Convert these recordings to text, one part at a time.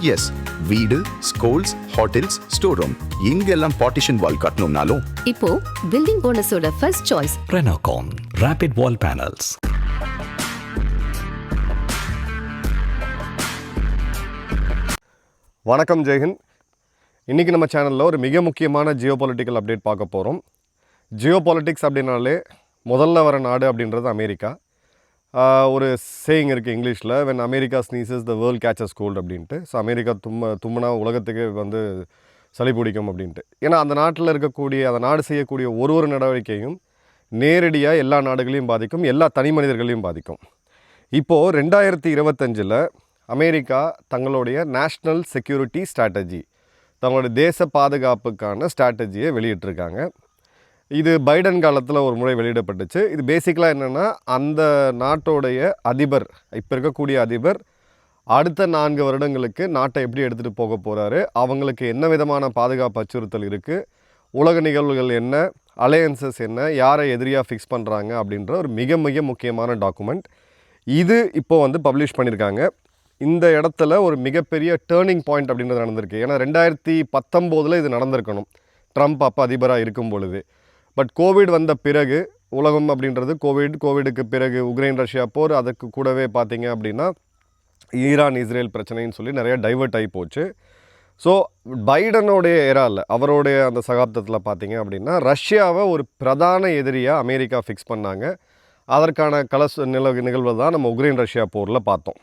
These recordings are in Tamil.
எஸ், வீடு, ஸ்கூல்ஸ், ஹோட்டல்ஸ், ஸ்டோர் ரூம் இங்கெல்லாம் பார்ட்டிஷன் வால் கட்டணும்னாலும் இப்போ பில்டிங் ஓனர்ஸோட first choice Renocon Rapid Wall Panels. வணக்கம் ஜெயஹிந்த். இன்றைக்கி நம்ம சேனலில் ஒரு மிக முக்கியமான ஜியோ பொலிட்டிக்கல் அப்டேட் பார்க்க போகிறோம். ஜியோ பொலிட்டிக்ஸ் அப்படின்னாலே முதல்ல வர நாடு அப்படின்றது அமெரிக்கா. ஒரு சேயிங் இருக்குது இங்கிலீஷில், when America sneezes the world catches cold அப்படின்ட்டு. ஸோ அமெரிக்கா தும்முனா உலகத்துக்கு சளி பிடிக்கும் அப்படின்ட்டு. ஏன்னா அந்த நாட்டில் இருக்கக்கூடிய, அந்த நாடு செய்யக்கூடிய ஒரு நடவடிக்கையும் நேரடியாக எல்லா நாடுகளையும் பாதிக்கும், எல்லா தனி மனிதர்களையும் பாதிக்கும். இப்போது 2025 அமெரிக்கா தங்களுடைய நேஷ்னல் செக்யூரிட்டி ஸ்ட்ராட்டஜி, தங்களுடைய தேச பாதுகாப்புக்கான ஸ்ட்ராட்டஜியை வெளியிட்டிருக்காங்க. இது பைடன் காலத்தில் ஒரு முறை வெளியிடப்பட்டுச்சு. இது பேசிக்கலாக என்னென்னா, அந்த நாட்டோடைய அதிபர், இப்போ இருக்கக்கூடிய அதிபர் அடுத்த 4 வருடங்களுக்கு நாட்டை எப்படி எடுத்துகிட்டு போக போகிறாரு, அவங்களுக்கு என்ன விதமான பாதுகாப்பு அச்சுறுத்தல் இருக்குது, உலக நிகழ்வுகள் என்ன, அலையன்சஸ் என்ன, யாரை எதிரியாக ஃபிக்ஸ் பண்ணுறாங்க அப்படின்ற ஒரு மிக மிக முக்கியமான டாக்குமெண்ட். இது இப்போது பப்ளிஷ் பண்ணியிருக்காங்க. இந்த இடத்துல ஒரு மிகப்பெரிய டேர்னிங் பாயிண்ட் அப்படின்றது நடந்திருக்கு. ஏன்னா 2019 இது நடந்திருக்கணும், ட்ரம்ப் அப்போ அதிபராக இருக்கும் பொழுது. பட் கோவிட் வந்த பிறகு உலகம் அப்படின்றது கோவிடுக்கு பிறகு உக்ரைன் ரஷ்யா போர், அதுக்கு கூடவே பார்த்திங்க அப்படின்னா ஈரான் இஸ்ரேல் பிரச்சனைன்னு சொல்லி நிறையா டைவர்ட் ஆகி போச்சு. ஸோ பைடனுடைய ஏராவில், அவருடைய அந்த சகாப்தத்தில் பார்த்திங்க அப்படின்னா ரஷ்யாவை ஒரு பிரதான எதிரியாக அமெரிக்கா ஃபிக்ஸ் பண்ணாங்க. அதற்கான நிகழ்வு தான் நம்ம உக்ரைன் ரஷ்யா போரில் பார்த்தோம்.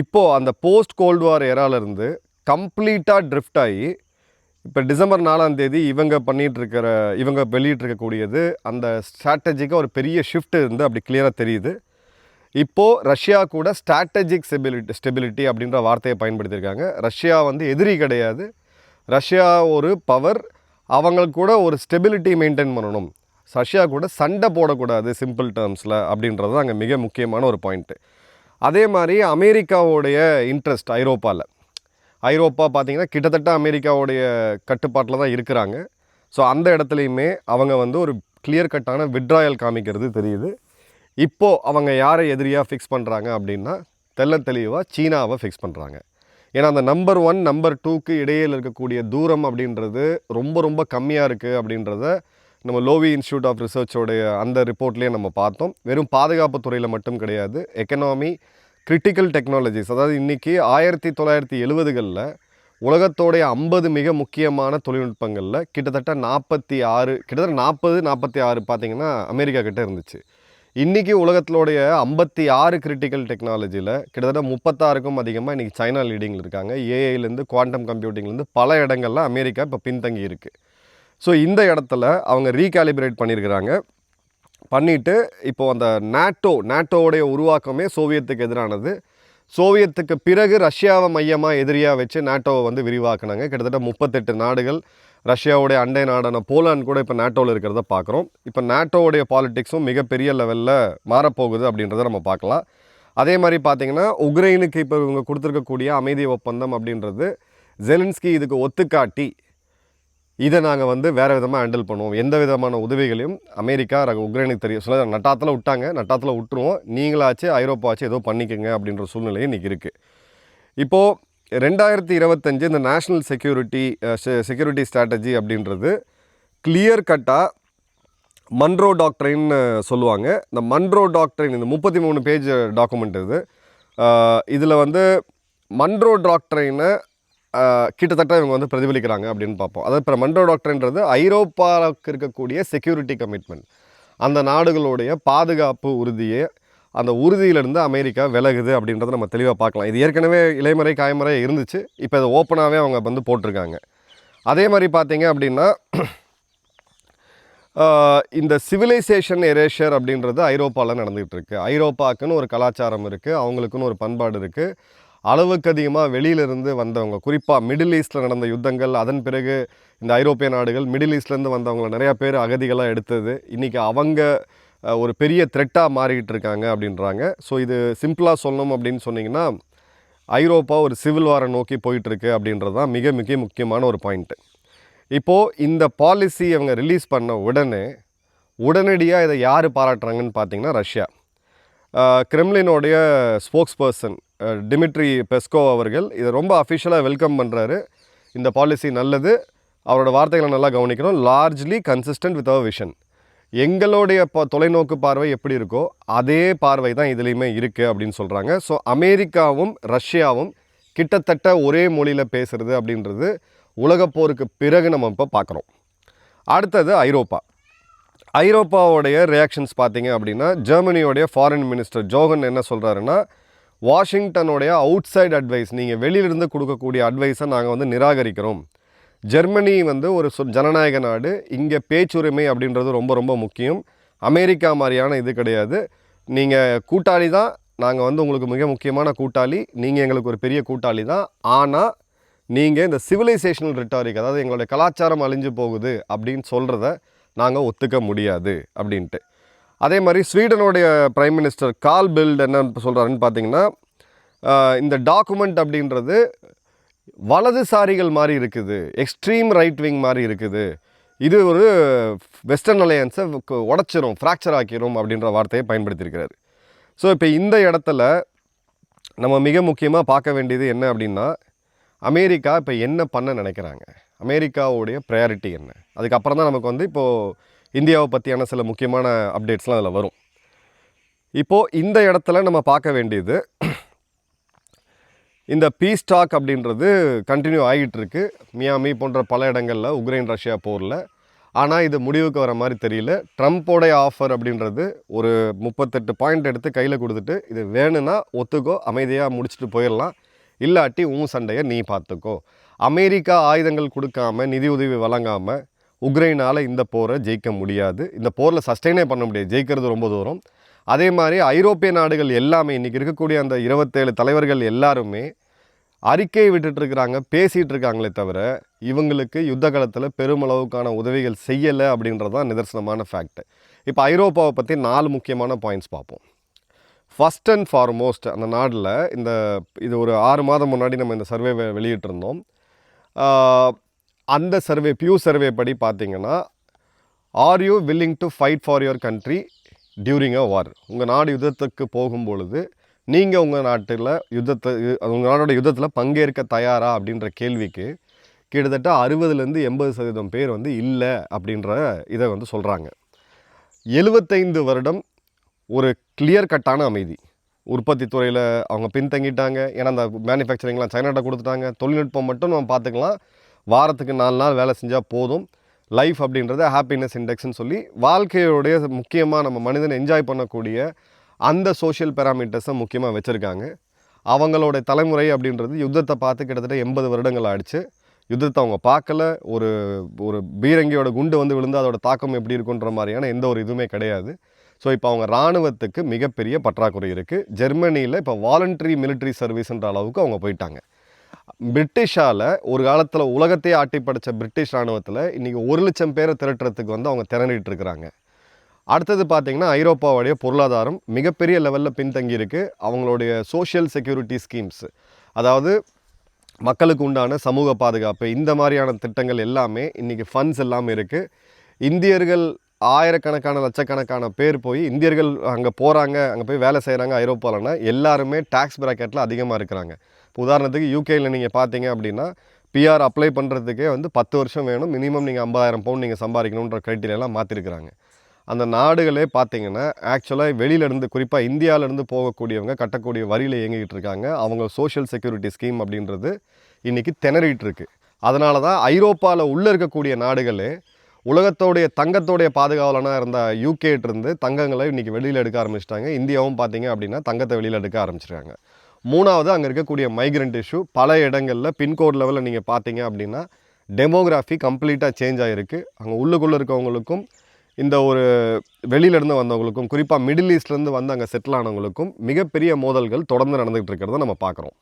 இப்போது அந்த போஸ்ட் கோல்டு வார் ஏராலேருந்து கம்ப்ளீட்டாக ட்ரிஃப்ட் ஆகி இப்போ டிசம்பர் 4 இவங்க வெளியிட்டிருக்கக்கூடியது அந்த ஸ்ட்ராட்டஜிக்காக ஒரு பெரிய ஷிஃப்ட் அப்படி கிளியராக தெரியுது. இப்போது ரஷ்யா கூட ஸ்ட்ராட்டஜிக் ஸ்டெபிலிட்டி அப்படின்ற வார்த்தையை பயன்படுத்தியிருக்காங்க. ரஷ்யா எதிரி கிடையாது, ரஷ்யா ஒரு பவர், அவங்களுக்கு கூட ஒரு ஸ்டெபிலிட்டி மெயின்டைன் பண்ணணும், ரஷ்யா கூட சண்டை போடக்கூடாது சிம்பிள் டேர்ம்ஸில் அப்படின்றது அங்கே மிக முக்கியமான ஒரு பாயிண்ட்டு. அதே மாதிரி அமெரிக்காவோடைய இன்ட்ரெஸ்ட் ஐரோப்பா பார்த்திங்கன்னா கிட்டத்தட்ட அமெரிக்காவோடைய கட்டுப்பாட்டில் தான் இருக்கிறாங்க. ஸோ அந்த இடத்துலையுமே அவங்க ஒரு கிளியர் கட்டான விட்ராயல் காமிக்கிறது தெரியுது. இப்போது அவங்க யாரை எதிரியாக ஃபிக்ஸ் பண்ணுறாங்க அப்படின்னா தெளிவாக சீனாவை ஃபிக்ஸ் பண்ணுறாங்க. ஏன்னா அந்த நம்பர் 1 நம்பர் 2க்கு இடையில் இருக்கக்கூடிய தூரம் அப்படின்றது ரொம்ப ரொம்ப கம்மியாக இருக்குது அப்படின்றத நம்ம லோவி இன்ஸ்டியூட் ஆஃப் ரிசர்ச்சோடைய அந்த ரிப்போர்ட்லேயே நம்ம பார்த்தோம். வெறும் பாதுகாப்பு துறையில் மட்டும் கிடையாது, எக்கனாமி, கிரிட்டிக்கல் டெக்னாலஜிஸ், அதாவது இன்றைக்கி 1970களில் உலகத்தோடைய 50 மிக முக்கியமான தொழில்நுட்பங்களில் கிட்டத்தட்ட 40-46 பார்த்திங்கன்னா அமெரிக்கா கிட்டே இருந்துச்சு. இன்றைக்கி உலகத்திலோடைய 56 கிரிட்டிக்கல் டெக்னாலஜியில் கிட்டத்தட்ட 36க்கும் அதிகமாக இன்றைக்கி சைனா லீடிங்கில் இருக்காங்க. ஏஐலேருந்து குவாண்டம் கம்ப்யூட்டிங்லேருந்து பல இடங்களில் அமெரிக்கா இப்போ பின்தங்கி இருக்குது. ஸோ இந்த இடத்துல அவங்க ரீகாலிபிரேட் பண்ணிவிட்டு இப்போது அந்த நாட்டோவுடைய உருவாக்கமே சோவியத்துக்கு எதிரானது. சோவியத்துக்கு பிறகு ரஷ்யாவை மையமாக எதிரியாக வச்சு நாட்டோவை விரிவாக்குனாங்க. கிட்டத்தட்ட 38 நாடுகள், ரஷ்யாவுடைய அண்டை நாடான போலாந்து கூட இப்போ நாட்டோவில் இருக்கிறத பார்க்குறோம். இப்போ நாட்டோவுடைய பாலிட்டிக்ஸும் மிகப்பெரிய லெவலில் மாறப்போகுது அப்படின்றத நம்ம பார்க்கலாம். அதே மாதிரி பார்த்திங்கன்னா உக்ரைனுக்கு இப்போ இவங்க கொடுத்துருக்கக்கூடிய அமைதி ஒப்பந்தம் அப்படின்றது ஜெலன்ஸ்கி இதுக்கு ஒத்துக்காட்டி இதை நாங்கள் வேறு விதமாக ஹேண்டில் பண்ணுவோம், எந்த விதமான உதவிகளையும் அமெரிக்கா உக்ரைனுக்கு தெரியும் சொல்ல நட்டாத்தில் விட்டாங்க, நட்டாத்தில் விட்டுருவோம், நீங்களாச்சு ஐரோப்பாச்சு ஏதோ பண்ணிக்கோங்க அப்படின்ற சூழ்நிலையும் இன்றைக்கி இருக்குது. இப்போது 2025 இந்த நேஷ்னல் செக்யூரிட்டி ஸ்ட்ராட்டஜி அப்படின்றது கிளியர் கட்டாக மன்ரோ டாக்ட்ரைன்னு சொல்லுவாங்க. இந்த மன்ரோ டாக்ட்ரைன், இந்த 33 பேஜ் டாக்குமெண்ட் இதில் மன்ரோ டாக்ட்ரைனை கிட்டத்தட்ட இவங்க பிரதிபலிக்கிறாங்க அப்படின்னு பார்ப்போம். அதாவது இப்போ மன்ரோ டாக்ட்ரைன்றது ஐரோப்பாவுக்கு இருக்கக்கூடிய செக்யூரிட்டி கமிட்மெண்ட், அந்த நாடுகளுடைய பாதுகாப்பு உறுதியை, அந்த உறுதியிலிருந்து அமெரிக்கா விலகுது அப்படின்றத நம்ம தெளிவாக பார்க்கலாம். இது ஏற்கனவே இலைமறை காய்மறை இருந்துச்சு, இப்போ இதை ஓப்பனாகவே அவங்க போட்டிருக்காங்க. அதே மாதிரி பார்த்தீங்க அப்படின்னா இந்த சிவிலைசேஷன் எரேஷர் அப்படின்றது ஐரோப்பாவில் நடந்துகிட்டு இருக்குது. ஐரோப்பாவுக்குன்னு ஒரு கலாச்சாரம் இருக்குது, அவங்களுக்குன்னு ஒரு பண்பாடு இருக்குது. அளவுக்கு அதிகமாக வெளியிலிருந்து வந்தவங்க, குறிப்பாக மிடில் ஈஸ்ட்டில் நடந்த யுத்தங்கள், அதன் பிறகு இந்த ஐரோப்பிய நாடுகள் மிடில் ஈஸ்ட்லேருந்து வந்தவங்களை நிறையா பேர் அகதிகளாக எடுத்தது, இன்றைக்கி அவங்க ஒரு பெரிய த்ரெட்டாக மாறிக்கிட்டு இருக்காங்க அப்படின்றாங்க. ஸோ இது சிம்பிளாக சொல்லணும் அப்படின்னு சொன்னிங்கன்னா ஐரோப்பா ஒரு சிவில் வாரை நோக்கி போயிட்டுருக்கு அப்படின்றது தான் மிக மிக முக்கியமான ஒரு பாயிண்ட்டு. இப்போது இந்த பாலிசி அவங்க ரிலீஸ் பண்ண உடனடியாக இதை யார் பாராட்டுறாங்கன்னு பார்த்தீங்கன்னா ரஷ்யா. கிரெம்லினோடைய ஸ்போக்ஸ் பர்சன் டிமிட்ரி பெஸ்கோ அவர்கள் இதை ரொம்ப அஃபிஷியலாக வெல்கம் பண்ணுறாரு. இந்த பாலிசி நல்லது, அவரோட வார்த்தைகளை நல்லா கவனிக்கணும். Largely consistent with our vision. எங்களுடைய தொலைநோக்கு பார்வை எப்படி இருக்கோ அதே பார்வை தான் இதுலேயுமே இருக்குது அப்படின்னு சொல்கிறாங்க. ஸோ அமெரிக்காவும் ரஷ்யாவும் கிட்டத்தட்ட ஒரே மொழியில் பேசுகிறது அப்படின்றது உலகப்போருக்கு பிறகு நம்ம இப்போ பார்க்குறோம். அடுத்தது ஐரோப்பாவுடைய ரியாக்ஷன்ஸ் பார்த்தீங்க அப்படின்னா, ஜெர்மனியோடைய ஃபாரின் மினிஸ்டர் ஜோகன் என்ன சொல்கிறாருன்னா, வாஷிங்டனுடைய அவுட் சைட் அட்வைஸ், நீங்கள் வெளியிலிருந்து கொடுக்கக்கூடிய அட்வைஸை நாங்கள் வந்து நிராகரிக்கிறோம். ஜெர்மனி வந்து ஒரு ஜனநாயக நாடு, இங்கே பேச்சுரிமை அப்படின்றது ரொம்ப ரொம்ப முக்கியம். அமெரிக்கா மாதிரியான இது கிடையாது. நீங்கள் கூட்டாளி தான், நாங்கள் வந்து உங்களுக்கு மிக முக்கியமான கூட்டாளி, நீங்கள் எங்களுக்கு ஒரு பெரிய கூட்டாளி தான். ஆனால் நீங்கள் இந்த சிவிலைசேஷனல் ரிட்டாரிக், அதாவது எங்களுடைய கலாச்சாரம் அழிஞ்சு போகுது அப்படின்னு சொல்கிறத நாங்கள் ஒத்துக்க முடியாது அப்படின்ட்டு. அதே மாதிரி ஸ்வீடனுடைய பிரைம் மினிஸ்டர் கார்ல் பில்ட் என்ன சொல்கிறாருன்னு பார்த்தீங்கன்னா, இந்த டாக்குமெண்ட் அப்படின்றது வலதுசாரிகள் மாதிரி இருக்குது, எக்ஸ்ட்ரீம் ரைட் விங் மாதிரி இருக்குது, இது ஒரு வெஸ்டர்ன் அலையன்ஸை உடச்சிரும், ஃப்ராக்சர் ஆக்கிரும் அப்படின்ற வார்த்தையை பயன்படுத்தியிருக்கிறாரு. ஸோ இப்போ இந்த இடத்துல நம்ம மிக முக்கியமாக பார்க்க வேண்டியது என்ன அப்படின்னா, அமெரிக்கா இப்போ என்ன பண்ண நினைக்கிறாங்க, அமெரிக்காவுடைய ப்ரையாரிட்டி என்ன. அதுக்கப்புறம் தான் நமக்கு வந்து இப்போது இந்தியாவை பற்றியான சில முக்கியமான அப்டேட்ஸ்லாம் அதில் வரும். இப்போது இந்த இடத்துல நம்ம பார்க்க வேண்டியது, இந்த பீஸ் டாக் அப்படின்றது கண்டினியூ ஆகிட்டு இருக்கு மியாமி போன்ற பல இடங்களில் உக்ரைன் ரஷ்யா போரில். ஆனால் இது முடிவுக்கு வர மாதிரி தெரியல. ட்ரம்ப்போடைய ஆஃபர் அப்படின்றது ஒரு 38 பாயிண்ட் எடுத்து கையில் கொடுத்துட்டு, இது வேணும்னா ஒத்துக்கோ, அமைதியாக முடிச்சுட்டு போயிடலாம், இல்லாட்டி உன் சண்டையை நீ பார்த்துக்கோ. அமெரிக்கா ஆயுதங்கள் கொடுக்காம, நிதி உதவி வழங்காமல் உக்ரைனால் இந்த போரை ஜெயிக்க முடியாது. இந்த போரில் சஸ்டெயினே பண்ண முடியாது, ஜெயிக்கிறது ரொம்ப தூரம். அதே மாதிரி ஐரோப்பிய நாடுகள் எல்லாமே, இன்றைக்கி இருக்கக்கூடிய அந்த 27 தலைவர்கள் எல்லாருமே அறிக்கை விட்டுட்டுருக்குறாங்க, பேசிகிட்டு இருக்காங்களே தவிர இவங்களுக்கு யுத்த காலத்தில் பெருமளவுக்கான உதவிகள் செய்யலை அப்படின்றது தான் நிதர்சனமான ஃபேக்ட். இப்போ ஐரோப்பாவை பற்றி 4 முக்கியமான பாயிண்ட்ஸ் பார்ப்போம். ஃபஸ்ட் அண்ட் ஃபார்மோஸ்ட், அந்த நாட்டில் இது ஒரு 6 மாதம் முன்னாடி நம்ம இந்த சர்வே வெளியிட்டிருந்தோம். அந்த சர்வே, பியூ சர்வே படி பார்த்தீங்கன்னா, are you willing to fight for your country during a war? உங்கள் நாடு யுத்தத்துக்கு போகும்பொழுது நீங்கள் உங்கள் நாட்டில் உங்கள் நாடோட யுத்தத்தில் பங்கேற்க தயாரா அப்படின்ற கேள்விக்கு கிட்டத்தட்ட 60-80% பேர் வந்து இல்லை அப்படின்ற இதை வந்து சொல்கிறாங்க. 75 வருடம் ஒரு கிளியர் கட்டான அமைதி. உற்பத்தி துறையில் அவங்க பின்தங்கிட்டாங்க, ஏன்னா அந்த மேனுஃபேக்சரிங்லாம் சைனாட்ட கொடுத்துட்டாங்க. தொழில்நுட்பம் மட்டும் நம்ம பார்த்துக்கலாம், வாரத்துக்கு 4 நாள் வேலை செஞ்சால் போதும். லைஃப் அப்படின்றத ஹாப்பினஸ் இண்டெக்ஸ்ன்னு சொல்லி வாழ்க்கையோடைய முக்கியமாக நம்ம மனிதன் என்ஜாய் பண்ணக்கூடிய அந்த சோஷியல் பேராமீட்டர்ஸை முக்கியமாக வச்சுருக்காங்க. அவங்களோட தலைமுறை அப்படின்றது யுத்தத்தை பார்த்து கிட்டத்தட்ட 80 வருடங்கள் ஆயிடுச்சு. யுத்தத்தை அவங்க பார்க்கல. ஒரு பீரங்கியோட குண்டு வந்து விழுந்து அதோட தாக்கம் எப்படி இருக்குன்ற மாதிரியான எந்த ஒரு இதுவுமே கிடையாது. ஸோ இப்போ அவங்க இராணுவத்துக்கு மிகப்பெரிய பற்றாக்குறை இருக்குது. ஜெர்மனியில் இப்போ வாலண்டரி மிலிட்ரி சர்வீஸ்ன்ற அளவுக்கு அவங்க போயிட்டாங்க. பிரிட்டிஷால் ஒரு காலத்தில் உலகத்தையே ஆட்டி படைத்த பிரிட்டிஷ் இராணுவத்தில் இன்றைக்கி 1 லட்சம் பேரை திரட்டுறதுக்கு வந்து அவங்க திறனிட்டு இருக்கிறாங்க. அடுத்தது பார்த்திங்கன்னா, ஐரோப்பாவுடைய பொருளாதாரம் மிகப்பெரிய லெவலில் பின்தங்கி இருக்குது. அவங்களுடைய சோஷியல் செக்யூரிட்டி ஸ்கீம்ஸ், அதாவது மக்களுக்கு உண்டான சமூக பாதுகாப்பு, இந்த மாதிரியான திட்டங்கள் எல்லாமே இன்றைக்கி ஃபண்ட்ஸ் எல்லாமே இருக்குது. இந்தியர்கள் ஆயிரக்கணக்கான லட்சக்கணக்கான பேர் போய் இந்தியர்கள் அங்கே போகிறாங்க, அங்கே போய் வேலை செய்கிறாங்க ஐரோப்பாவில்னா, எல்லாருமே டேக்ஸ் ப்ராக்கெட்டில் அதிகமாக இருக்கிறாங்க. இப்போ உதாரணத்துக்கு யூகேயில் நீங்கள் பார்த்தீங்க அப்படின்னா, பிஆர் அப்ளை பண்ணுறதுக்கே வந்து 10 வருஷம் வேணும், மினிமம் நீங்கள் 50,000 பவுண்ட் நீங்கள் சம்பாதிக்கணுன்ற க்ரைட்டீரியெல்லாம் மாற்றிருக்கிறாங்க. அந்த நாடுகளே பார்த்திங்கன்னா ஆக்சுவலாக வெளியிலேருந்து, குறிப்பாக இந்தியாவிலேருந்து போகக்கூடியவங்க கட்டக்கூடிய வரியில் இயங்கிக்கிட்டு இருக்காங்க. அவங்க சோஷியல் செக்யூரிட்டி ஸ்கீம் அப்படின்றது இன்றைக்கி திணறிட்டு இருக்கு. அதனால தான் ஐரோப்பாவில் உள்ளே இருக்கக்கூடிய நாடுகளே உலகத்தோடைய தங்கத்தோடைய பாதுகாவலனாக இருந்த யூகேட்டிருந்து தங்கங்களை இன்றைக்கி வெளியில் எடுக்க ஆரம்பிச்சிட்டாங்க. இந்தியாவும் பார்த்திங்க அப்படின்னா தங்கத்தை வெளியில் எடுக்க ஆரம்பிச்சிருக்காங்க. 3வது, அங்கே இருக்கக்கூடிய மைக்ரண்ட் இஷ்யூ. பல இடங்களில் பின்கோட் லெவலில் நீங்கள் பார்த்தீங்க அப்படின்னா டெமோகிராஃபி கம்ப்ளீட்டாக சேஞ்ச் ஆகிருக்கு. அங்கே உள்ளுக்குள்ளே இருக்கவங்களுக்கும் இந்த ஒரு வெளியிலேருந்து வந்தவங்களுக்கும், குறிப்பாக மிடில் ஈஸ்ட்லேருந்து வந்து அங்கே செட்டில் ஆனவங்களுக்கும் மிகப்பெரிய மோதல்கள் தொடர்ந்து நடந்துகிட்டு இருக்கிறத நம்ம பார்க்குறோம்.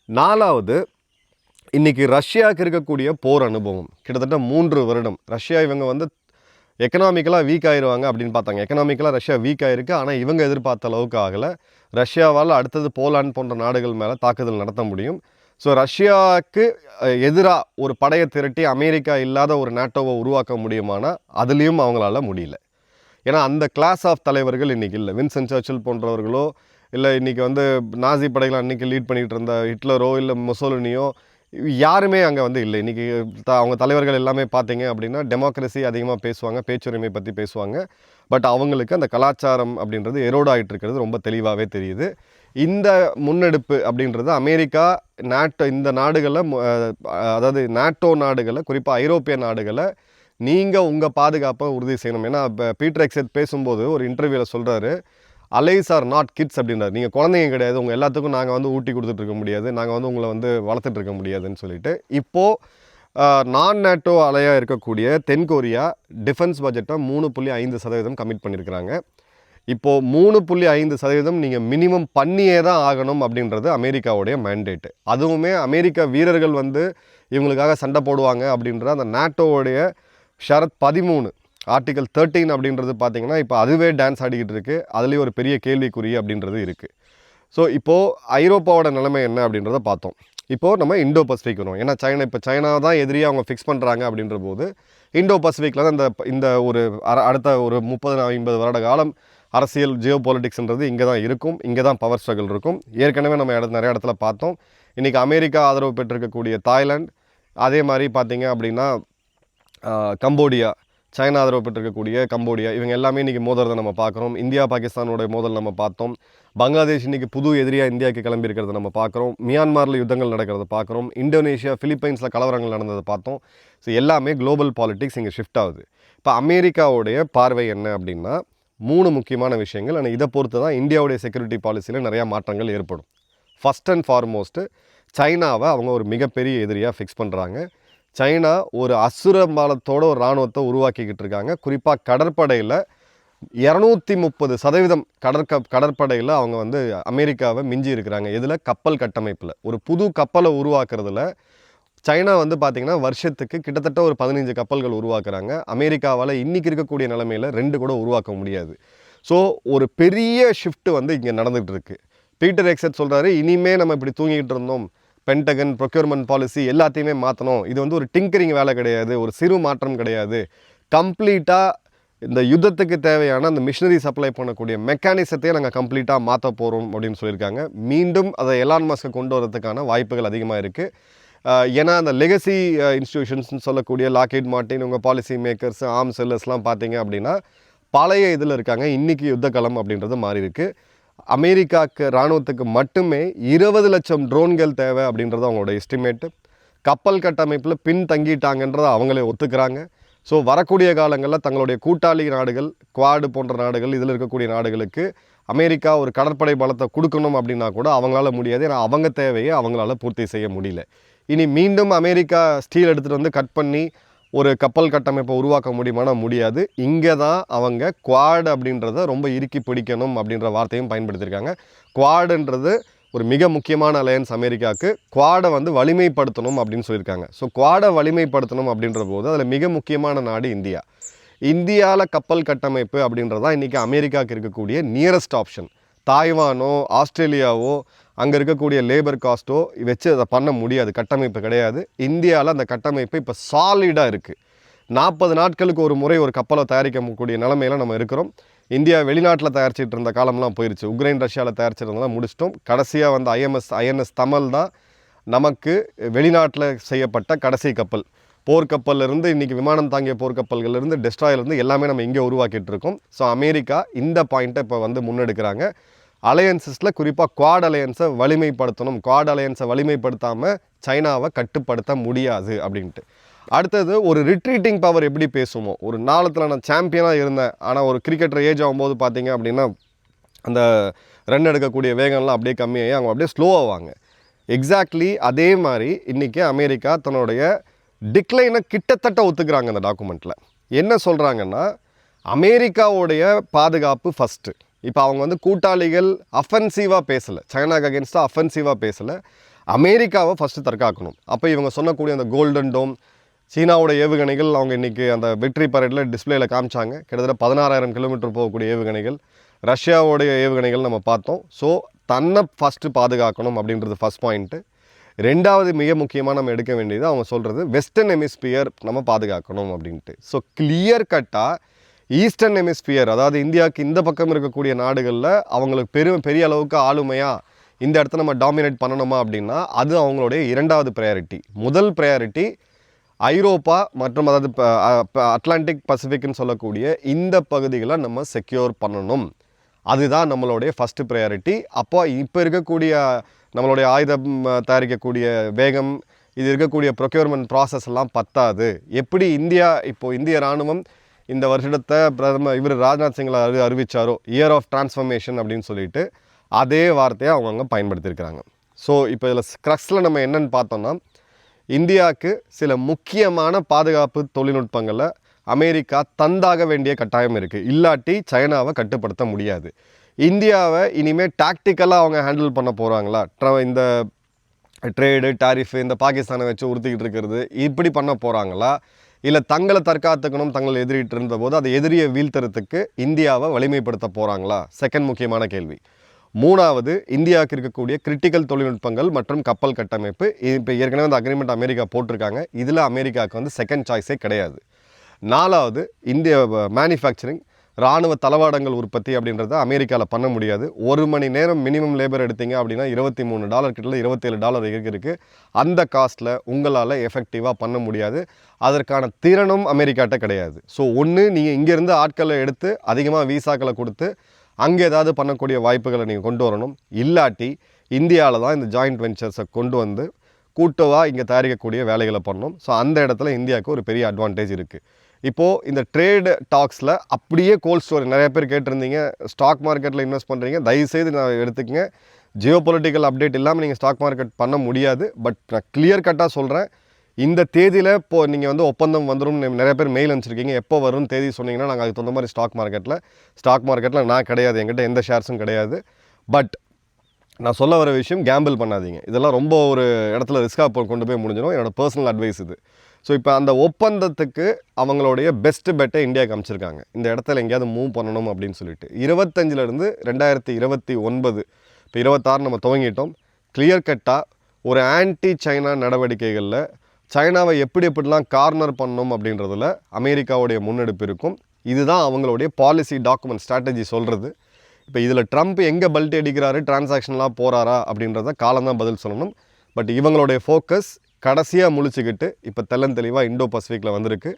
4வது, இன்றைக்கி ரஷ்யாவுக்கு இருக்கக்கூடிய போர் அனுபவம் கிட்டத்தட்ட 3 வருடம். ரஷ்யா இவங்க வந்து எக்கனாமிக்கலாக வீக் ஆகிடுவாங்க அப்படின்னு பார்த்தாங்க. எக்கனாமிக்கலாக ரஷ்யா வீக் ஆகிருக்கு, ஆனால் இவங்க எதிர்பார்த்த அளவுக்கு ஆகலை. ரஷ்யாவால் அடுத்தது போலாந்து போன்ற நாடுகள் மேலே தாக்குதல் நடத்த முடியும். ஸோ ரஷ்யாவுக்கு எதிராக ஒரு படையை திரட்டி அமெரிக்கா இல்லாத ஒரு நேட்டோவை உருவாக்க முடியுமானா அதுலேயும் அவங்களால முடியல. ஏன்னா அந்த கிளாஸ் ஆஃப் தலைவர்கள் இன்றைக்கி இல்லை. வின்சென்ட் சர்ச்சில் போன்றவர்களோ, இல்லை இன்றைக்கி வந்து நாசி படைகளை அன்றைக்கி லீட் பண்ணிகிட்டு இருந்த ஹிட்லரோ இல்லை முசோலினியோ யாருமே அங்கே வந்து இல்லை. இன்றைக்கி அவங்க தலைவர்கள் எல்லாமே பார்த்தீங்க அப்படின்னா டெமோக்ரஸி அதிகமாக பேசுவாங்க, பேச்சுரிமை பற்றி பேசுவாங்க. பட் அவங்களுக்கு அந்த கலாச்சாரம் அப்படின்றது எரோட் ஆகிட்டு இருக்கிறது ரொம்ப தெளிவாகவே தெரியுது. இந்த முன்னெடுப்பு அப்படின்றது அமெரிக்கா, நாட்டோ, இந்த நாடுகளை அதாவது நாட்டோ நாடுகளை, குறிப்பாக ஐரோப்பிய நாடுகளை நீங்கள் உங்கள் பாதுகாப்பை உறுதி செய்யணும். ஏன்னா இப்போ பீட்டர் எக்ஸெட் பேசும்போது ஒரு இன்டர்வியூவில் சொல்கிறாரு, அலைஸ் ஆர் நாட் கிட்ஸ் அப்படின்றார். நீங்கள் குழந்தைங்க கிடையாது, உங்கள் எல்லாத்துக்கும் நாங்கள் வந்து ஊட்டி கொடுத்துட்ருக்க முடியாது, நாங்கள் வந்து உங்களை வந்து வளர்த்துட்ருக்க முடியாதுன்னு சொல்லிட்டு. இப்போது நான் நேட்டோ அலையாக இருக்கக்கூடிய தென்கொரியா டிஃபென்ஸ் பட்ஜெட்டை 3.5% கமிட் பண்ணியிருக்கிறாங்க. இப்போது 3.5% நீங்கள் மினிமம் பண்ணியே தான் ஆகணும் அப்படின்றது அமெரிக்காவுடைய மேண்டேட்டு. அதுவுமே அமெரிக்கா வீரர்கள் வந்து இவங்களுக்காக சண்டை போடுவாங்க அப்படின்ற அந்த நாட்டோவுடைய ஷரத் 13 ஆர்டிகல் 13 அப்படின்றது பார்த்திங்கன்னா இப்போ அதுவே டான்ஸ் ஆடிக்கிட்டு இருக்குது. அதுலேயும் ஒரு பெரிய கேள்விக்குறி அப்படின்றது இருக்குது. ஸோ இப்போது ஐரோப்பாவோட நிலைமை என்ன அப்படின்றத பார்த்தோம். இப்போது நம்ம இண்டோ பசிபிக் வரும். ஏன்னா சைனா தான் எதிரியாக அவங்க ஃபிக்ஸ் பண்ணுறாங்க அப்படின்ற போது இண்டோ பசிபிக்கில் தான் இந்த ஒரு அடுத்த ஒரு 30-50 வருட காலம் அரசியல் ஜியோ பாலிட்டிக்ஸ்ன்றது இங்கே தான் இருக்கும். இங்கே தான் பவர் ஸ்ட்ரகிள் இருக்கும். ஏற்கனவே நம்ம நிறைய இடத்துல பார்த்தோம். இன்றைக்கி அமெரிக்கா ஆதரவு பெற்றிருக்கக்கூடிய தாய்லாந்து, அதே மாதிரி பார்த்திங்க அப்படின்னா கம்போடியா, சைனா ஆதரவு பெற்றிருக்கக்கூடிய கம்போடியா, இவங்க எல்லாமே இன்றைக்கி மோதுறதை நம்ம பார்க்குறோம். இந்தியா பாகிஸ்தானோட மோதல் நம்ம பார்த்தோம். பங்களாதேஷ் இன்றைக்கி புது எதிரியாக இந்தியாவுக்கு கிளம்பியிருக்கிறத நம்ம பார்க்குறோம். மியான்மரில் யுத்தங்கள் நடக்கிறத பார்க்குறோம். இந்தோனேஷியா, ஃபிலிப்பைன்ஸில் கலவரங்கள் நடந்ததை பார்த்தோம். ஸோ எல்லாமே குளோபல் பாலிட்டிக்ஸ் இங்கே ஷிஃப்ட் ஆகுது. இப்போ அமெரிக்காவுடைய பார்வை என்ன அப்படின்னா 3 முக்கியமான விஷயங்கள். ஆனால் இதை பொறுத்து தான் இந்தியாவுடைய செக்யூரிட்டி பாலிசியில் நிறையா மாற்றங்கள் ஏற்படும். ஃபஸ்ட் அண்ட் ஃபார்மோஸ்ட்டு சைனாவை அவங்க ஒரு மிகப்பெரிய எதிரியாக ஃபிக்ஸ் பண்ணுறாங்க. சைனா ஒரு அசுரபாலத்தோட ஒரு இராணுவத்தை உருவாக்கிக்கிட்டு இருக்காங்க. குறிப்பாக கடற்படையில் 230% கடற்படையில் அவங்க வந்து அமெரிக்காவை மிஞ்சி இருக்கிறாங்க. இதில் கப்பல் கட்டமைப்பில் ஒரு புது கப்பலை உருவாக்குறதுல சைனா வந்து பார்த்திங்கன்னா வருஷத்துக்கு கிட்டத்தட்ட ஒரு 15 கப்பல்கள் உருவாக்குறாங்க. அமெரிக்காவால் இன்றைக்கி இருக்கக்கூடிய நிலைமையில் 2 கூட உருவாக்க முடியாது. ஸோ ஒரு பெரிய ஷிஃப்ட் வந்து இங்கே நடந்துகிட்டு இருக்குது. பீட்டர் எக்ஸெட் சொல்கிறாரு, இனிமேல் நம்ம இப்படி தூங்கிக்கிட்டு இருந்தோம், பென்டகன் ப்ரொக்யூர்மெண்ட் பாலிசி எல்லாத்தையுமே மாற்றணும், இது வந்து ஒரு டிங்கரிங் வேலை கிடையாது, ஒரு சிறு மாற்றம் கிடையாது, கம்ப்ளீட்டாக இந்த யுத்தத்துக்கு தேவையான அந்த மிஷினரி சப்ளை பண்ணக்கூடிய மெக்கானிசத்தையே நாங்கள் கம்ப்ளீட்டாக மாற்ற போகிறோம் அப்படின்னு சொல்லியிருக்காங்க. மீண்டும் அதை எலான் மஸ்கை கொண்டு வரதுக்கான வாய்ப்புகள் அதிகமாக இருக்குது. ஏன்னா அந்த லெகசி இன்ஸ்டிடியூஷன்ஸ்னு சொல்லக்கூடிய லாக்ஹீட் மார்ட்டின், உங்கள் பாலிசி மேக்கர்ஸ், ஆர்ம் செல்லர்ஸ்லாம் பார்த்தீங்க அப்படின்னா பழைய இதில் இருக்காங்க. இன்றைக்கி யுத்தகலம் அப்படின்றது மாறி இருக்குது. அமெரிக்காவுக்கு இராணுவத்துக்கு மட்டுமே 20 லட்சம் ட்ரோன்கள் தேவை அப்படின்றது அவங்களோட எஸ்டிமேட்டு. கப்பல் கட்டமைப்பில் பின் தங்கிட்டாங்கன்றதை அவங்களே ஒத்துக்கிறாங்க. ஸோ வரக்கூடிய காலங்களில் தங்களுடைய கூட்டாளி நாடுகள், குவாடு போன்ற நாடுகள், இதில் இருக்கக்கூடிய நாடுகளுக்கு அமெரிக்கா ஒரு கடற்படை பலத்தை கொடுக்கணும் அப்படின்னா கூட அவங்களால முடியாது. ஏன்னா அவங்க தேவையை அவங்களால பூர்த்தி செய்ய முடியல. இனி மீண்டும் அமெரிக்கா ஸ்டீல் எடுத்துகிட்டு வந்து கட் பண்ணி ஒரு கப்பல் கட்டமைப்பை உருவாக்க முடியுமானா முடியாது. இங்கே தான் அவங்க குவாட் அப்படின்றத ரொம்ப இறுக்கி பிடிக்கணும் அப்படின்ற வார்த்தையும் பயன்படுத்தியிருக்காங்க. குவாடுன்றது ஒரு மிக முக்கியமான அலையன்ஸ் அமெரிக்காவுக்கு. குவாடை வந்து வலிமைப்படுத்தணும் அப்படின்னு சொல்லியிருக்காங்க. ஸோ குவாடை வலிமைப்படுத்தணும் அப்படின்ற போது அதில் மிக முக்கியமான நாடு இந்தியா. இந்தியாவில் கப்பல் கட்டமைப்பு அப்படின்றதான் இன்றைக்கி அமெரிக்காவுக்கு இருக்கக்கூடிய நியரஸ்ட் ஆப்ஷன். தாய்வானோ ஆஸ்திரேலியாவோ அங்கே இருக்கக்கூடிய லேபர் காஸ்ட்டோ வச்சு அதை பண்ண முடியாது, கட்டமைப்பு கிடையாது. இந்தியாவில் அந்த கட்டமைப்பு இப்போ சாலிடாக இருக்குது. 40 நாட்களுக்கு ஒரு முறை ஒரு கப்பலை தயாரிக்கக்கூடிய நிலைமையில் நம்ம இருக்கிறோம். இந்தியா வெளிநாட்டில் தயாரிச்சிட்டு இருந்த காலம்லாம் போயிடுச்சு. உக்ரைன் ரஷ்யாவில் தயாரிச்சிருந்ததெல்லாம் முடிச்சிட்டோம். கடைசியாக வந்து ஐஎன்எஸ் தமல் தான் நமக்கு வெளிநாட்டில் செய்யப்பட்ட கடைசி கப்பல். போர்க்கப்பல்லேருந்து இன்றைக்கி விமானம் தாங்கிய போர்க்கப்பல்கள்லேருந்து டெஸ்ட்ராயிலேருந்து எல்லாமே நம்ம இங்கே உருவாக்கிட்டு இருக்கோம். ஸோ அமெரிக்கா இந்த பாயிண்ட்டை இப்போ வந்து முன்னெடுக்கிறாங்க. அலையன்சஸில் குறிப்பாக குவாட் அலையன்ஸை வலிமைப்படுத்தணும். குவாட் அலையன்ஸை வலிமைப்படுத்தாமல் சைனாவை கட்டுப்படுத்த முடியாது அப்படின்ட்டு. அடுத்தது ஒரு ரிட்ரீட்டிங் பவர் எப்படி பேசுமோ, ஒரு நாளத்தில் நான் சாம்பியனாக இருந்தேன், ஆனால் ஒரு கிரிக்கெட்டர் ஏஜ் ஆகும்போது பார்த்தீங்க அப்படின்னா அந்த ரன் எடுக்கக்கூடிய வேகம்லாம் அப்படியே கம்மியாகி அவங்க அப்படியே ஸ்லோ ஆவாங்க. எக்ஸாக்ட்லி அதே மாதிரி இன்றைக்கி அமெரிக்கா தன்னுடைய டிக்ளைனை கிட்டத்தட்ட ஒத்துக்கிறாங்க. அந்த டாக்குமெண்ட்டில் என்ன சொல்கிறாங்கன்னா, அமெரிக்காவுடைய பாதுகாப்பு ஃபஸ்ட்டு. இப்போ அவங்க வந்து கூட்டாளிகள் அஃபென்சிவாக பேசலை, சைனாக்கு அகேன்ஸ்டாக அஃபென்சிவாக பேசலை, அமெரிக்காவை ஃபஸ்ட்டு தற்காக்கணும். அப்போ இவங்க சொன்னக்கூடிய அந்த கோல்டன் டோம், சீனாவோட ஏவுகணைகள் அவங்க இன்றைக்கி அந்த விக்ட்ரி பரேடில் டிஸ்பிளேயில் காமிச்சாங்க. கிட்டத்தட்ட 16,000 கிலோமீட்டர் போகக்கூடிய ஏவுகணைகள். ரஷ்யாவோடைய ஏவுகணைகள் நம்ம பார்த்தோம். ஸோ தன்னை ஃபஸ்ட்டு பாதுகாக்கணும் அப்படின்றது ஃபஸ்ட் பாயிண்ட்டு. ரெண்டாவது மிக முக்கியமாக நம்ம எடுக்க வேண்டியது அவங்க சொல்கிறது வெஸ்டர்ன் ஹெமிஸ்பியர் நம்ம பாதுகாக்கணும் அப்படின்ட்டு. ஸோ கிளியர் கட்டாக ஈஸ்டர்ன் ஹெமிஸ்பியர், அதாவது இந்தியாவுக்கு இந்த பக்கம் இருக்கக்கூடிய நாடுகளில் அவங்களுக்கு பெரிய அளவுக்கு ஆளுமையாக இந்த இடத்த நம்ம டாமினேட் பண்ணணுமா அப்படின்னா அது அவங்களுடைய இரண்டாவது ப்ரையாரிட்டி. முதல் ப்ரையாரிட்டி ஐரோப்பா மற்றும் அதாவது அட்லாண்டிக் பசிபிக்னு சொல்லக்கூடிய இந்த பகுதிகளை நம்ம செக்யூர் பண்ணணும். அதுதான் நம்மளுடைய ஃபஸ்ட்டு ப்ரையாரிட்டி. அப்போ இப்போ இருக்கக்கூடிய நம்மளுடைய ஆயுதம் தயாரிக்கக்கூடிய வேகம், இது இருக்கக்கூடிய ப்ரொக்யூர்மெண்ட் ப்ராசஸ் எல்லாம் பத்தாது. எப்படி இந்திய இராணுவம் இந்த வருஷத்தை இவர் ராஜ்நாத் சிங்கில் அறிவித்தாரோ இயர் ஆஃப் டிரான்ஸ்ஃபர்மேஷன் அப்படின்னு சொல்லிட்டு அதே வார்த்தையை அவங்க பயன்படுத்தியிருக்கிறாங்க. ஸோ இப்போ இதில் க்ரக்ஸில் நம்ம என்னென்னு பார்த்தோம்னா, இந்தியாவுக்கு சில முக்கியமான பாதுகாப்பு தொழில்நுட்பங்களை அமெரிக்கா தந்தாக வேண்டிய கட்டாயம் இருக்குது. இல்லாட்டி சைனாவை கட்டுப்படுத்த முடியாது. இந்தியாவை இனிமேல் டாக்டிக்கலாக அவங்க ஹேண்டில் பண்ண போகிறாங்களா? இந்த ட்ரேடு டாரிஃபு இந்த பாகிஸ்தானை வச்சு உறுத்திக்கிட்டு இருக்கிறது இப்படி பண்ண போகிறாங்களா? இல்லை தங்களை தற்காத்துக்கணும், தங்களை எதிரிட்டு இருந்தபோது அதை எதிரியை வீழ்த்துறதுக்கு இந்தியாவை வலிமைப்படுத்த போகிறாங்களா? செகண்ட் முக்கியமான கேள்வி. மூணாவது, இந்தியாவுக்கு இருக்கக்கூடிய கிரிட்டிக்கல் தொழில்நுட்பங்கள் மற்றும் கப்பல் கட்டமைப்பு. இப்போ ஏற்கனவே அந்த அக்ரிமெண்ட் அமெரிக்கா போட்டிருக்காங்க. இதில் அமெரிக்காவுக்கு செகண்ட் சாய்ஸே கிடையாது. நாலாவது, இந்திய மேனுஃபேக்சரிங், இராணுவ தளவாடங்கள் உற்பத்தி அப்படின்றத அமெரிக்காவில் பண்ண முடியாது. 1 மணி நேரம் மினிமம் லேபர் எடுத்தீங்க அப்படின்னா $23 கிட்ட $27 இருக்குது. அந்த காஸ்ட்டில் உங்களால் எஃபெக்டிவாக பண்ண முடியாது. அதற்கான திறனும் அமெரிக்காட்ட கிடையாது. ஸோ ஒன்று, நீங்கள் இங்கேருந்து ஆட்களை எடுத்து அதிகமாக வீசாக்களை கொடுத்து அங்கே ஏதாவது பண்ணக்கூடிய வாய்ப்புகளை நீங்கள் கொண்டு வரணும். இல்லாட்டி இந்தியாவில் தான் இந்த ஜாயிண்ட் வெஞ்சர்ஸை கொண்டு வந்து கூட்டவாக இங்கே தயாரிக்கக்கூடிய வேலைகளை பண்ணணும். ஸோ அந்த இடத்துல இந்தியாவுக்கு ஒரு பெரிய அட்வான்டேஜ் இருக்குது. இப்போது இந்த ட்ரேடு டாக்ஸில் அப்படியே கோல்ட் ஸ்டோரி நிறைய பேர் கேட்டிருந்தீங்க, ஸ்டாக் மார்க்கெட்டில் இன்வெஸ்ட் பண்ணுறீங்க, தயவுசெய்து நான் எடுத்துக்கங்க. ஜியோ பொலிட்டிக்கல் அப்டேட் இல்லாமல் நீங்கள் ஸ்டாக் மார்க்கெட் பண்ண முடியாது. பட் நான் கிளியர் கட்டாக சொல்கிறேன், இந்த தேதியில் இப்போது நீங்கள் ஒப்பந்தம் வந்துடும். நிறைய பேர் மெயில் அனுப்பிச்சிருக்கீங்க, எப்போ வரும்னு தேதி சொன்னீங்கன்னா நாங்கள் அதுக்கு தகுந்த மாதிரி ஸ்டாக் மார்க்கெட்டில் நான் கிடையாது, என்கிட்ட எந்த ஷேர்ஸும் கிடையாது. பட் நான் சொல்ல வர விஷயம், கேம்பிள் பண்ணாதீங்க. இதெல்லாம் ரொம்ப ஒரு இடத்துல ரிஸ்க்காக கொண்டு போய் முடிஞ்சிடும். என்னோடய பர்சனல் அட்வைஸ் இது. ஸோ இப்போ அந்த ஒப்பந்தத்துக்கு அவங்களுடைய பெஸ்ட்டு பெட்டை இந்தியாவுக்கு அமைச்சிருக்காங்க. இந்த இடத்துல எங்கேயாவது மூவ் பண்ணணும் அப்படின்னு சொல்லிட்டு 25லேருந்து 2029 இப்போ 26 நம்ம துவங்கிட்டோம். கிளியர் கட்டாக ஒரு ஆன்டி சைனா நடவடிக்கைகளில் சைனாவை எப்படிலாம் கார்னர் பண்ணணும் அப்படின்றதுல அமெரிக்காவுடைய முன்னெடுப்பு இருக்கும். இதுதான் அவங்களுடைய பாலிசி டாக்குமெண்ட் ஸ்ட்ராட்டஜி சொல்கிறது. இப்போ இதில் ட்ரம்ப் எங்கே பல்ட்டி அடிக்கிறாரு, டிரான்சாக்ஷன்லாம் போகிறாரா அப்படின்றத காலம்தான் பதில் சொல்லணும். பட் இவங்களுடைய ஃபோக்கஸ் கடைசியாக முழிச்சுக்கிட்டு இப்போ தெளிவாக இண்டோ பசிபிக்கில் வந்திருக்கு.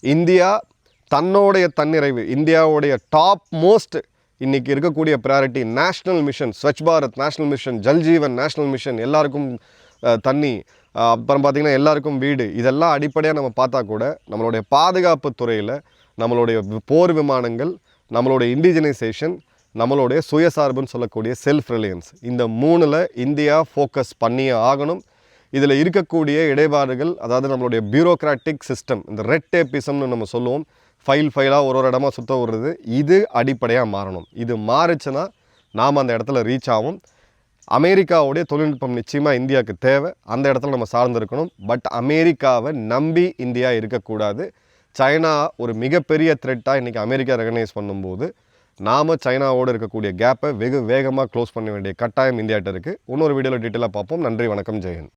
இந்தியா தன்னுடைய தன்னிறைவு, இந்தியாவுடைய டாப் மோஸ்ட் இன்றைக்கி இருக்கக்கூடிய priority national mission, Swachh Bharat national mission, Jal Jeevan national mission, எல்லாருக்கும் தண்ணி, அப்புறம் பார்த்திங்கன்னா எல்லாருக்கும் வீடு, இதெல்லாம் அடிப்படையாக நம்ம பார்த்தா கூட நம்மளுடைய பாதுகாப்பு துறையில் நம்மளுடைய போர் விமானங்கள், நம்மளுடைய இண்டிஜினைசேஷன், நம்மளுடைய சுயசார்புன்னு சொல்லக்கூடிய செல்ஃப் ரிலையன்ஸ், இந்த 3ல் இந்தியா ஃபோக்கஸ் பண்ணியே ஆகணும். இதில் இருக்கக்கூடிய இடைபாடுகள், அதாவது நம்மளுடைய பியூரோக்ராட்டிக் சிஸ்டம், இந்த ரெட் டேப்பிசம்னு நம்ம சொல்லுவோம், ஃபைலாக ஒரு இடமா சுத்த விடுறது, இது அடிப்படையாக மாறணும். இது மாறுச்சுன்னா நாம் அந்த இடத்துல ரீச் ஆகும். அமெரிக்காவுடைய தொழில்நுட்பம் நிச்சயமாக இந்தியாவுக்கு தேவை, அந்த இடத்துல நம்ம சார்ந்திருக்கணும். பட் அமெரிக்காவை நம்பி இந்தியா இருக்கக்கூடாது. சைனா ஒரு மிகப்பெரிய த்ரெட்டாக இன்றைக்கி அமெரிக்கா ரெகனைஸ் பண்ணும்போது நாம் சைனாவோடு இருக்கக்கூடிய கேப்பை வெகு வேகமாக க்ளோஸ் பண்ண வேண்டிய கட்டாயம் இந்தியாட்ட இருக்குது. இன்னொரு வீடியோவில் டீட்டெயிலாக பார்ப்போம். நன்றி, வணக்கம், ஜெயஹிந்த்.